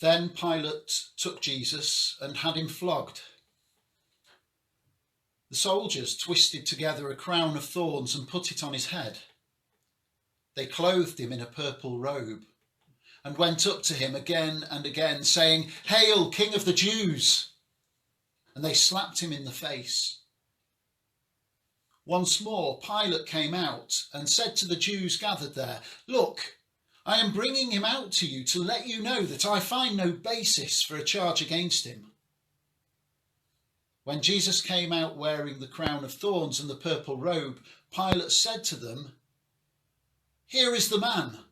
Then Pilate took Jesus and had him flogged. The soldiers twisted together a crown of thorns and put it on his head. They clothed him in a purple robe and went up to him again and again, saying, "Hail, King of the Jews!" And they slapped him in the face. Once more, Pilate came out and said to the Jews gathered there, "Look, I am bringing him out to you to let you know that I find no basis for a charge against him." When Jesus came out wearing the crown of thorns and the purple robe, Pilate said to them, "Here is the man."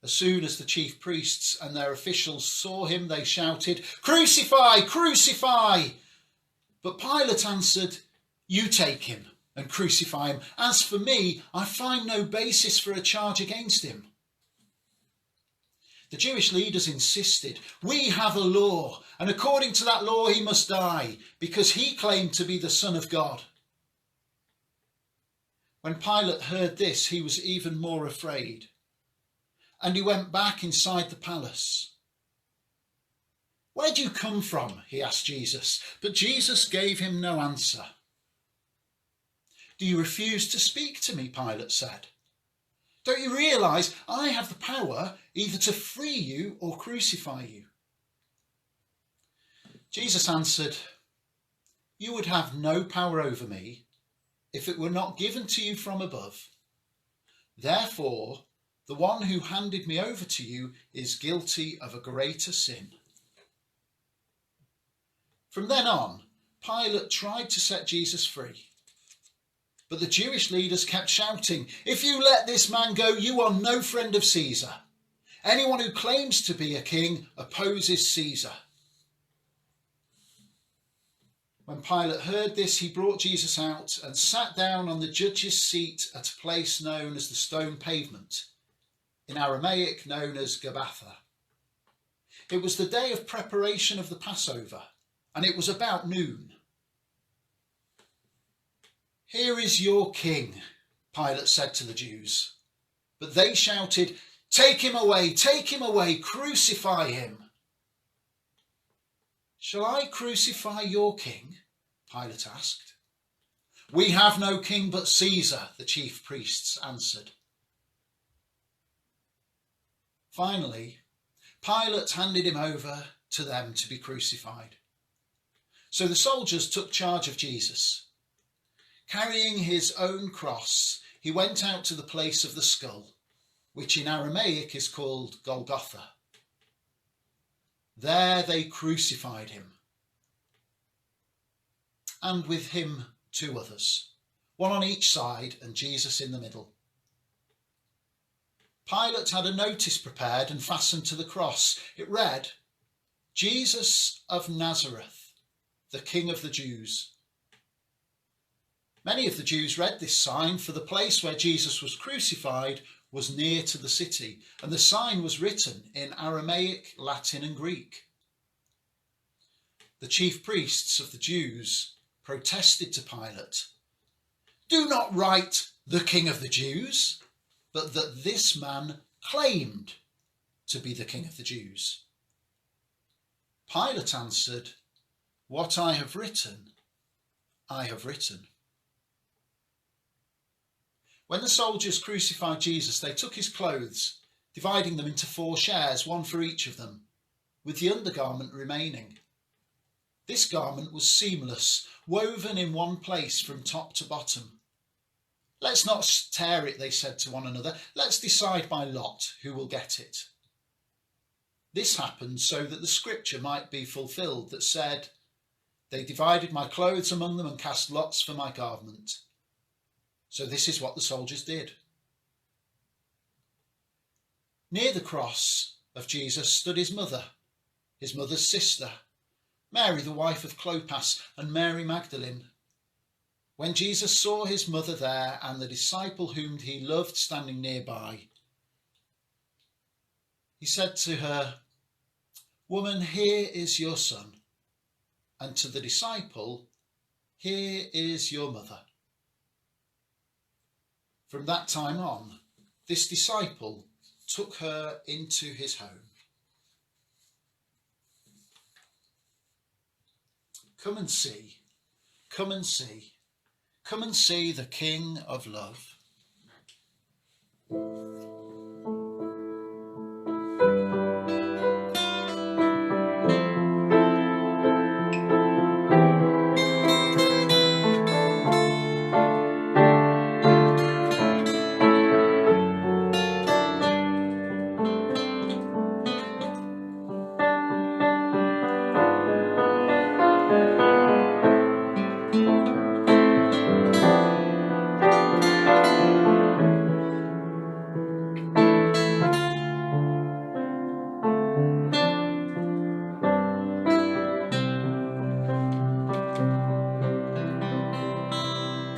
As soon as the chief priests and their officials saw him, they shouted, "Crucify! Crucify!" But Pilate answered, "You take him and crucify him. As for me, I find no basis for a charge against him." The Jewish leaders insisted, "We have a law, and according to that law he must die, because he claimed to be the Son of God." When Pilate heard this, he was even more afraid, and he went back inside the palace. "Where do you come from?" he asked Jesus, but Jesus gave him no answer. "Do you refuse to speak to me?" Pilate said. "Don't you realize I have the power either to free you or crucify you?" Jesus answered, "You would have no power over me if it were not given to you from above. Therefore, the one who handed me over to you is guilty of a greater sin." From then on, Pilate tried to set Jesus free. But the Jewish leaders kept shouting, "If you let this man go, you are no friend of Caesar. Anyone who claims to be a king opposes Caesar." When Pilate heard this, he brought Jesus out and sat down on the judge's seat at a place known as the Stone Pavement, in Aramaic known as Gabbatha. It was the day of preparation of the Passover, and it was about noon. "Here is your king," Pilate said to the Jews. But they shouted, take him away, crucify him." "Shall I crucify your king?" Pilate asked. "We have no king but Caesar," the chief priests answered. Finally, Pilate handed him over to them to be crucified. So the soldiers took charge of Jesus. Carrying his own cross, he went out to the place of the skull, which in Aramaic is called Golgotha. There they crucified him, and with him 2 others, one on each side and Jesus in the middle. Pilate had a notice prepared and fastened to the cross. It read, "Jesus of Nazareth, the King of the Jews." Many of the Jews read this sign, for the place where Jesus was crucified was near to the city, and the sign was written in Aramaic, Latin and Greek. The chief priests of the Jews protested to Pilate, "Do not write 'the King of the Jews,' but that this man claimed to be the King of the Jews." Pilate answered, "What I have written, I have written." When the soldiers crucified Jesus, they took his clothes, dividing them into 4 shares, one for each of them, with the undergarment remaining. This garment was seamless, woven in one place from top to bottom. "Let's not tear it," they said to one another. "Let's decide by lot who will get it." This happened so that the scripture might be fulfilled that said, "They divided my clothes among them and cast lots for my garment." So this is what the soldiers did. Near the cross of Jesus stood his mother, his mother's sister, Mary, the wife of Clopas, and Mary Magdalene. When Jesus saw his mother there and the disciple whom he loved standing nearby, he said to her, "Woman, here is your son," and to the disciple, "Here is your mother." From that time on, this disciple took her into his home. Come and see, come and see, come and see the King of Love.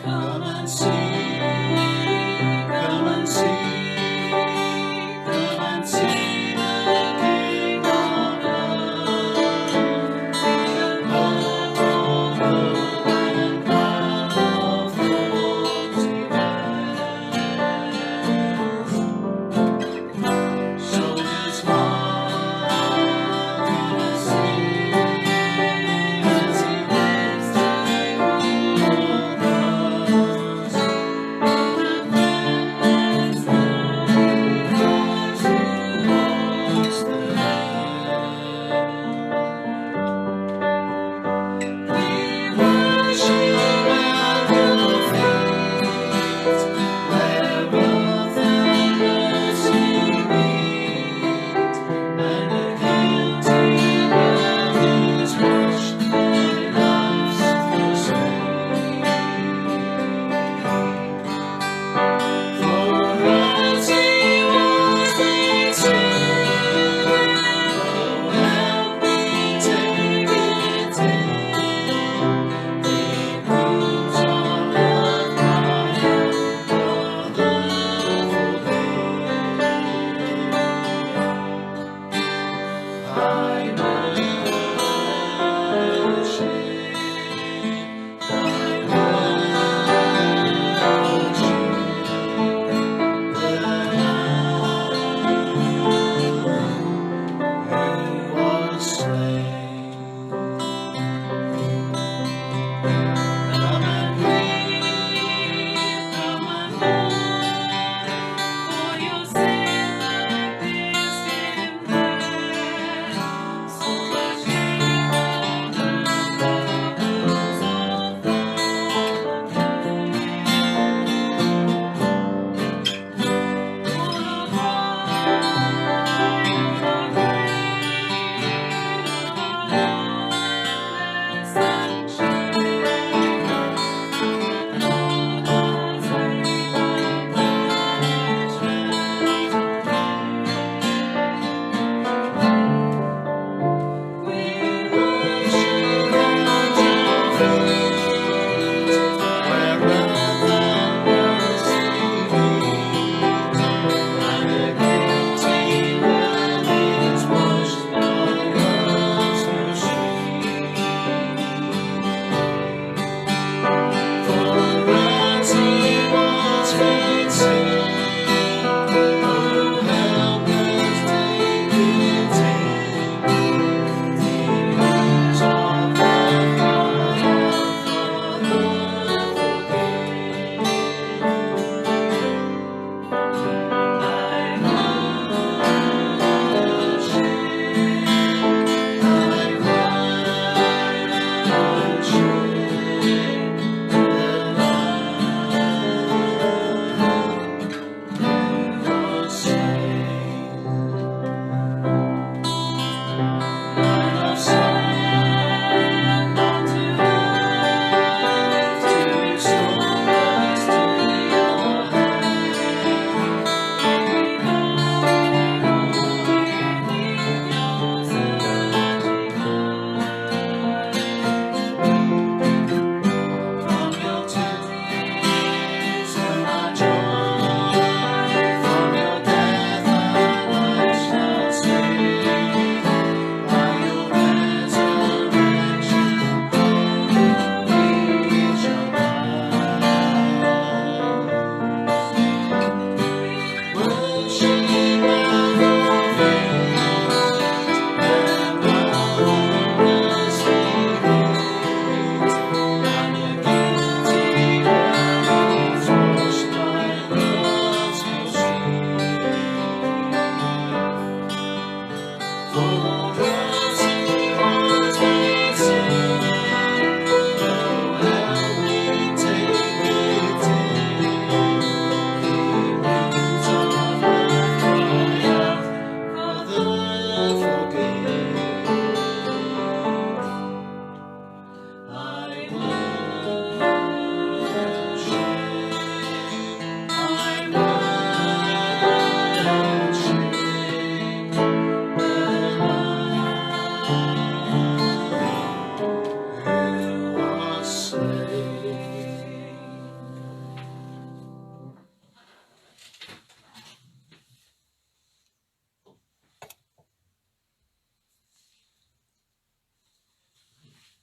Come and see, come and see, come and see the King of Love, the love of hope and crown of thorns he wears. Shoulders mark in sea as he lives to rule the world.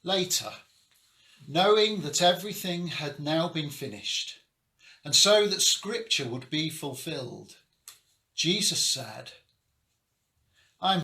Later, knowing that everything had now been finished, and so that Scripture would be fulfilled, Jesus said,